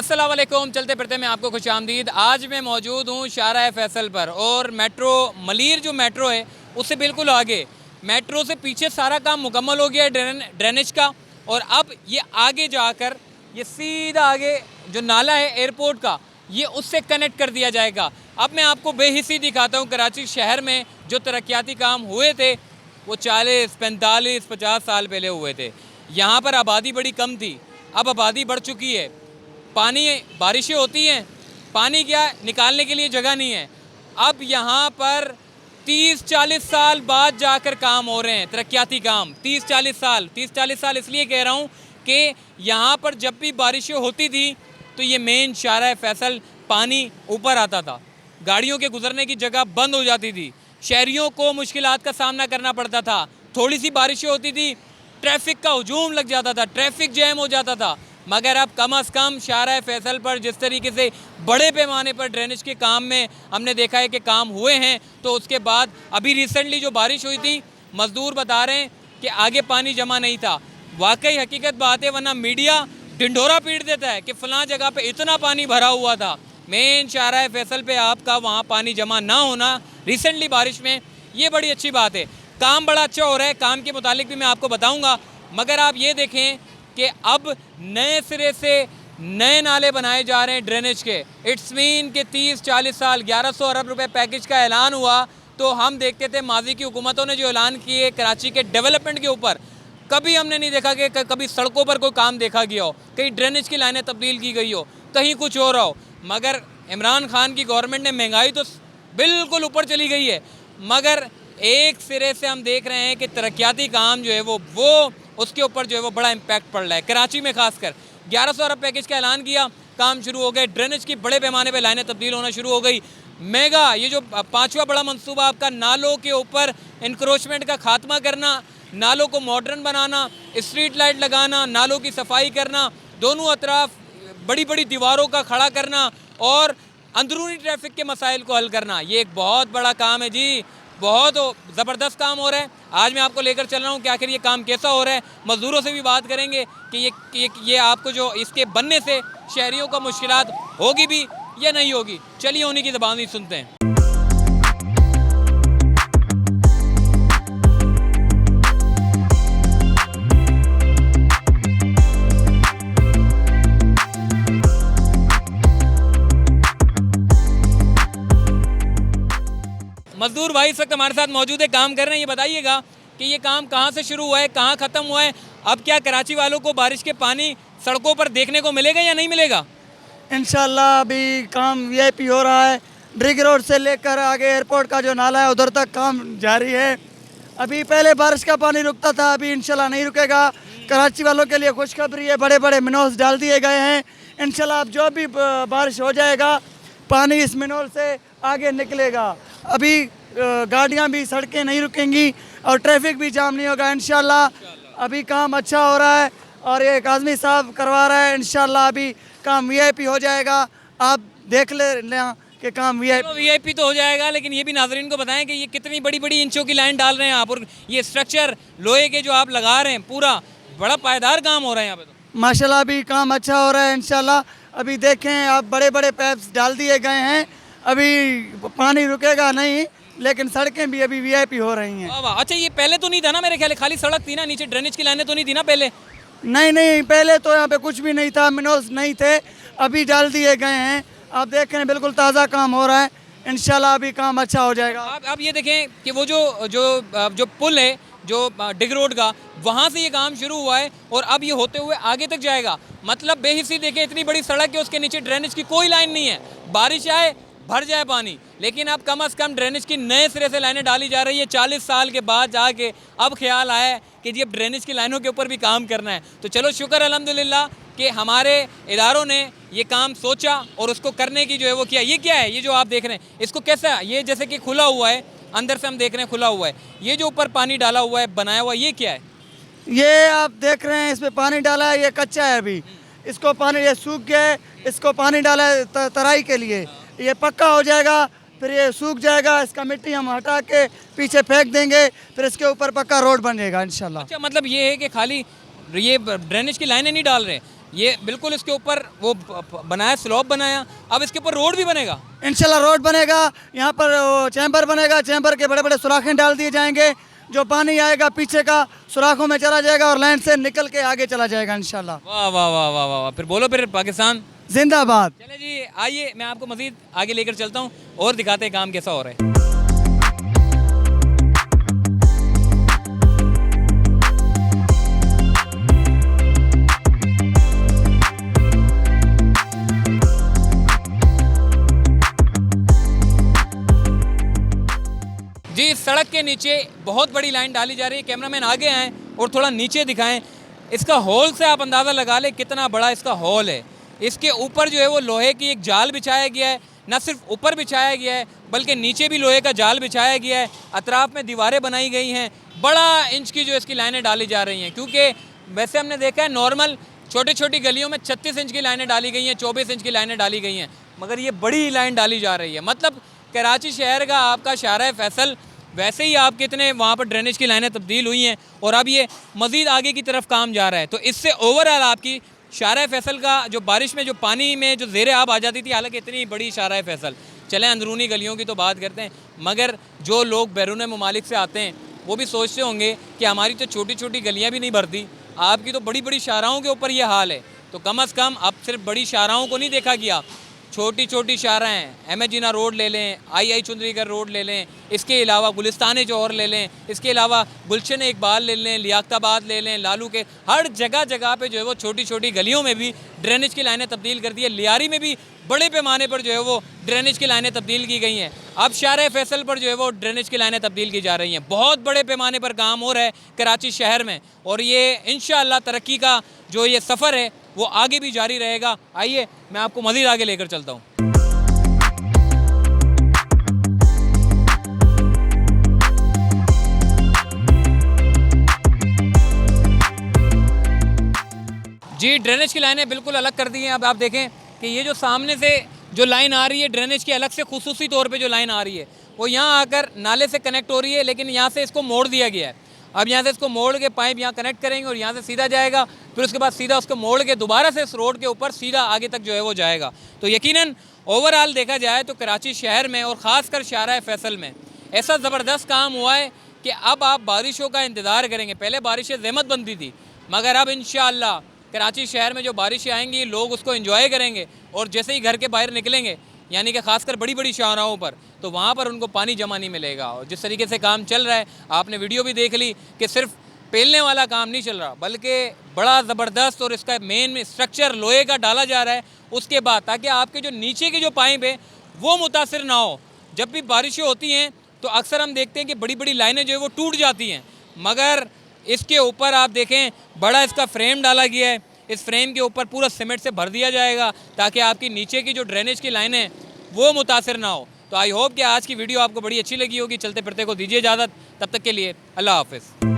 अस्सलाम वालेकुम। चलते फिरते में आपको खुश आमदीद। आज मैं मौजूद हूँ शाहराह फैसल पर और मेट्रो मलीर जो मेट्रो है उससे बिल्कुल आगे, मेट्रो से पीछे सारा काम मुकम्मल हो गया है ड्रेनेज का। और अब ये आगे जाकर ये सीधा आगे जो नाला है एयरपोर्ट का, ये उससे कनेक्ट कर दिया जाएगा। अब मैं आपको बेहिसी दिखाता हूँ कराची शहर में जो तरक्याती काम हुए थे वो 40, 45, 50 साल पहले हुए थे। यहाँ पर आबादी बड़ी कम थी, अब आबादी बढ़ चुकी है। पानी, बारिशें होती हैं, पानी क्या निकालने के लिए जगह नहीं है। अब यहाँ पर 30-40 साल बाद जाकर काम हो रहे हैं, तरक्याती काम। 30-40 साल इसलिए कह रहा हूँ कि यहाँ पर जब भी बारिशें होती थी तो ये मेन शाहराह फैसल पानी ऊपर आता था, गाड़ियों के गुजरने की जगह बंद हो जाती थी, शहरियों को मुश्किलात का सामना करना पड़ता था। थोड़ी सी बारिशें होती थी, ट्रैफिक का हुजूम लग जाता था, ट्रैफिक जैम हो जाता था। मगर अब कम अज़ कम शाहराह फैसल पर जिस तरीके से बड़े पैमाने पर ड्रेनेज के काम में हमने देखा है कि काम हुए हैं, तो उसके बाद अभी रिसेंटली जो बारिश हुई थी, मज़दूर बता रहे हैं कि आगे पानी जमा नहीं था। वाकई हकीकत बात है, वरना मीडिया ढिंढोरा पीट देता है कि फ़लाँ जगह पे इतना पानी भरा हुआ था। मेन शाहराह फैसल पे आपका वहाँ पानी जमा ना होना रिसेंटली बारिश में, ये बड़ी अच्छी बात है। काम बड़ा अच्छा हो रहा है, काम के मुतालिक भी मैं आपको बताऊँगा। मगर आप ये देखें कि अब नए सिरे से नए नाले बनाए जा रहे हैं ड्रेनेज के। इट्स मीन कि 30-40 साल 1100 अरब रुपए पैकेज का ऐलान हुआ, तो हम देखते थे माजी की हुकूमतों ने जो ऐलान किए कराची के डेवलपमेंट के ऊपर, कभी हमने नहीं देखा कि कभी सड़कों पर कोई काम देखा गया हो, कहीं ड्रेनेज की लाइनें तब्दील की गई हो, कहीं कुछ हो रहा हो। मगर इमरान खान की गवर्नमेंट ने महंगाई तो बिल्कुल ऊपर चली गई है, मगर एक सिरे से हम देख रहे हैं कि तरक्याती काम जो है वो उसके ऊपर जो है वो बड़ा इम्पैक्ट पड़ रहा है। कराची में खासकर 1100 अरब पैकेज का ऐलान किया, काम शुरू हो गए, ड्रेनेज की बड़े पैमाने पे लाइनें तब्दील होना शुरू हो गई। मेगा ये जो 5वां बड़ा मंसूबा आपका नालों के ऊपर इंक्रोचमेंट का खात्मा करना, नालों को मॉडर्न बनाना, स्ट्रीट लाइट लगाना, नालों की सफाई करना, दोनों अतराफ बड़ी बड़ी दीवारों का खड़ा करना और अंदरूनी ट्रैफिक के मसाइल को हल करना, ये एक बहुत बड़ा काम है जी, बहुत ज़बरदस्त काम हो रहा है। आज मैं आपको लेकर चल रहा हूँ कि आखिर ये काम कैसा हो रहा है। मज़दूरों से भी बात करेंगे कि ये आपको जो इसके बनने से शहरियों को मुश्किलात होगी भी या नहीं होगी। चलिए उन्हीं की ज़बान ही सुनते हैं। मजदूर भाई इस वक्त हमारे साथ मौजूद है, काम कर रहे हैं। ये बताइएगा कि ये काम कहाँ से शुरू हुआ है, कहाँ ख़त्म हुआ है, अब क्या कराची वालों को बारिश के पानी सड़कों पर देखने को मिलेगा या नहीं मिलेगा? इंशाल्लाह अभी काम वीआईपी हो रहा है। ड्रिग रोड से लेकर आगे एयरपोर्ट का जो नाला है उधर तक काम जारी है। अभी पहले बारिश का पानी रुकता था, अभी इंशाल्लाह नहीं रुकेगा। कराची वालों के लिए खुशखबरी है, बड़े बड़े मिनोल्स डाल दिए गए हैं। इंशाल्लाह अब जो भी बारिश हो जाएगा पानी इस मिनोल से आगे निकलेगा। अभी गाड़ियाँ भी सड़कें नहीं रुकेंगी और ट्रैफिक भी जाम नहीं होगा इंशाल्लाह। अभी काम अच्छा हो रहा है और ये काज़मी साहब करवा रहा है। इंशाल्लाह अभी काम वीआईपी हो जाएगा। आप देख लें कि काम वीआईपी तो हो जाएगा, लेकिन ये भी नाजरीन को बताएं कि ये कितनी बड़ी बड़ी इंचों की लाइन डाल रहे हैं आप, और ये स्ट्रक्चर लोहे के जो आप लगा रहे हैं पूरा बड़ा पायदार काम हो रहा है यहाँ पे। तो माशाल्लाह अभी काम अच्छा हो रहा है इंशाल्लाह। अभी देखें आप बड़े बड़े पैप्स डाल दिए गए हैं, अभी पानी रुकेगा नहीं, लेकिन सड़कें भी अभी वीआईपी हो रही हैं। अच्छा, ये पहले तो नहीं था ना, मेरे ख्याल खाली सड़क थी ना, नीचे ड्रेनेज की लाइनें तो नहीं थी ना पहले? नहीं, पहले तो यहाँ पे कुछ भी नहीं था, मिनरल्स नहीं थे, अभी डाल दिए गए हैं। आप देख रहे हैं बिल्कुल ताज़ा काम हो रहा है। इंशाल्लाह अभी काम अच्छा हो जाएगा। आप ये देखें कि वो जो पुल है जो डिग रोड का, वहाँ से ये काम शुरू हुआ है और अब ये होते हुए आगे तक जाएगा। मतलब बेहिसी देखें, इतनी बड़ी सड़क है, उसके नीचे ड्रेनेज की कोई लाइन नहीं है, बारिश आए भर जाए पानी। लेकिन अब कम अज़ कम ड्रेनेज की नए सिरे से लाइनें डाली जा रही है। 40 साल के बाद जाके अब ख्याल आया है कि जी अब ड्रेनेज की लाइनों के ऊपर भी काम करना है। तो चलो शुक्र अल्हम्दुलिल्लाह कि हमारे इदारों ने ये काम सोचा और उसको करने की जो है वो किया। ये क्या है, ये जो आप देख रहे हैं इसको कैसा है, ये जैसे कि खुला हुआ है, अंदर से हम देख रहे हैं खुला हुआ है, ये जो ऊपर पानी डाला हुआ है बनाया हुआ, ये क्या है? ये आप देख रहे हैं इसमें पानी डाला है, ये कच्चा है अभी, इसको पानी, ये सूख गया है, इसको पानी डाला है तराई के लिए, ये पक्का हो जाएगा, फिर ये सूख जाएगा, इसका मिट्टी हम हटा के पीछे फेंक देंगे, फिर इसके ऊपर पक्का रोड बन जाएगा इंशाल्लाह। अच्छा, मतलब ये है कि खाली ये ड्रेनेज की लाइनें नहीं डाल रहे, ये बिल्कुल इसके ऊपर वो बनाया, स्लॉप बनाया, अब इसके ऊपर रोड भी बनेगा। इंशाल्लाह रोड बनेगा, यहाँ पर चैम्बर बनेगा, चैम्बर के बड़े बड़े सुराखें डाल दिए जाएंगे, जो पानी आएगा पीछे का सुराखों में चला जाएगा और लाइन से निकल के आगे चला जाएगा इंशाल्लाह। वाह वाह वाह वाह वाह वाह। फिर बोलो फिर पाकिस्तान जिंदाबाद। चले जी, आइए मैं आपको मजीद आगे लेकर चलता हूँ और दिखाते हैं काम कैसा हो रहा है। जी, सड़क के नीचे बहुत बड़ी लाइन डाली जा रही है। कैमरामैन आगे आएँ और थोड़ा नीचे दिखाएं। इसका हॉल से आप अंदाज़ा लगा लें कितना बड़ा इसका हॉल है। इसके ऊपर जो है वो लोहे की एक जाल बिछाया गया है, न सिर्फ ऊपर बिछाया गया है बल्कि नीचे भी लोहे का जाल बिछाया गया है। अतराफ में दीवारें बनाई गई हैं, बड़ा इंच की जो इसकी लाइनें डाली जा रही हैं, क्योंकि वैसे हमने देखा है नॉर्मल छोटी छोटी गलियों में 36 इंच की लाइनें डाली गई हैं, 24 इंच की लाइनें डाली गई हैं, मगर ये बड़ी लाइन डाली जा रही है। मतलब कराची शहर का आपका शाहराह फैसल, वैसे ही आप कितने वहाँ पर ड्रेनेज की लाइनें तब्दील हुई हैं और अब ये मज़ीद आगे की तरफ काम जा रहा है। तो इससे ओवरऑल आपकी शाहराह फैसल का जो बारिश में जो पानी में जो ज़ेरे आब आ जाती थी, हालांकि इतनी बड़ी शाहराह फैसल, चलें अंदरूनी गलियों की तो बात करते हैं, मगर जो लोग बैरून ममालिक से आते हैं वो भी सोचते होंगे कि हमारी तो छोटी छोटी गलियाँ भी नहीं भरती, आपकी तो बड़ी बड़ी शाहराहों के ऊपर ये हाल है। तो कम अज़ कम अब सिर्फ बड़ी शाहराहों को नहीं देखा गया, छोटी छोटी शाहराहें, एम जीना रोड ले लें, आई चुंदरीगर रोड ले लें, इसके अलावा गुलिस्तान जौहर ले लें, इसके अलावा गुलशन इकबाल ले लें, लियाकताबाद ले लें, लालू के हर जगह जगह पे जो है वो छोटी छोटी गलियों में भी ड्रेनेज की लाइनें तब्दील कर दी है। लियारी में भी बड़े पैमाने पर जो है वो ड्रेनेज की लाइनें तब्दील की गई हैं। अब शाहराह फैसल पर जो है वो ड्रेनेज की लाइनें तब्दील की जा रही हैं। बहुत बड़े पैमाने पर काम हो रहा है कराची शहर में और ये इंशाअल्लाह तरक्की का जो ये सफ़र है वो आगे भी जारी रहेगा। आइए मैं आपको मज़ीद आगे लेकर चलता हूँ। जी, ड्रेनेज की लाइनें बिल्कुल अलग कर दी हैं। अब आप देखें कि ये जो सामने से जो लाइन आ रही है ड्रेनेज की, अलग से खुसूसी तौर पे जो लाइन आ रही है वो यहाँ आकर नाले से कनेक्ट हो रही है, लेकिन यहाँ से इसको मोड़ दिया गया है। अब यहाँ से इसको मोड़ के पाइप यहाँ कनेक्ट करेंगे और यहाँ से सीधा जाएगा, फिर उसके बाद सीधा उसको मोड़ के दोबारा से इस रोड के ऊपर सीधा आगे तक जो है वो जाएगा। तो यकीनन ओवरऑल देखा जाए तो कराची शहर में और ख़ासकर शाहराह फैसल में ऐसा ज़बरदस्त काम हुआ है कि अब आप बारिशों का इंतज़ार करेंगे। पहले बारिशें ज़हमत बनती थी, मगर अब इंशाअल्लाह कराची शहर में जो बारिशें आएंगी लोग उसको एंजॉय करेंगे और जैसे ही घर के बाहर निकलेंगे, यानी कि खासकर बड़ी बड़ी शाहराहों पर, तो वहाँ पर उनको पानी जमा नहीं मिलेगा। और जिस तरीके से काम चल रहा है, आपने वीडियो भी देख ली कि सिर्फ पेलने वाला काम नहीं चल रहा बल्कि बड़ा ज़बरदस्त और इसका मेन स्ट्रक्चर लोहे का डाला जा रहा है उसके बाद, ताकि आपके जो नीचे के जो पाइप है वो मुतासिर ना हो। जब भी बारिशें होती हैं तो अक्सर हम देखते हैं कि बड़ी बड़ी लाइनें जो है वो टूट जाती हैं, मगर इसके ऊपर आप देखें बड़ा इसका फ्रेम डाला गया है। इस फ्रेम के ऊपर पूरा सीमेंट से भर दिया जाएगा ताकि आपकी नीचे की जो ड्रेनेज की लाइनें हैं वो मुतासिर ना हो। तो आई होप कि आज की वीडियो आपको बड़ी अच्छी लगी होगी। चलते फिरते को दीजिए इजाज़त, तब तक के लिए अल्लाह हाफ़िज़।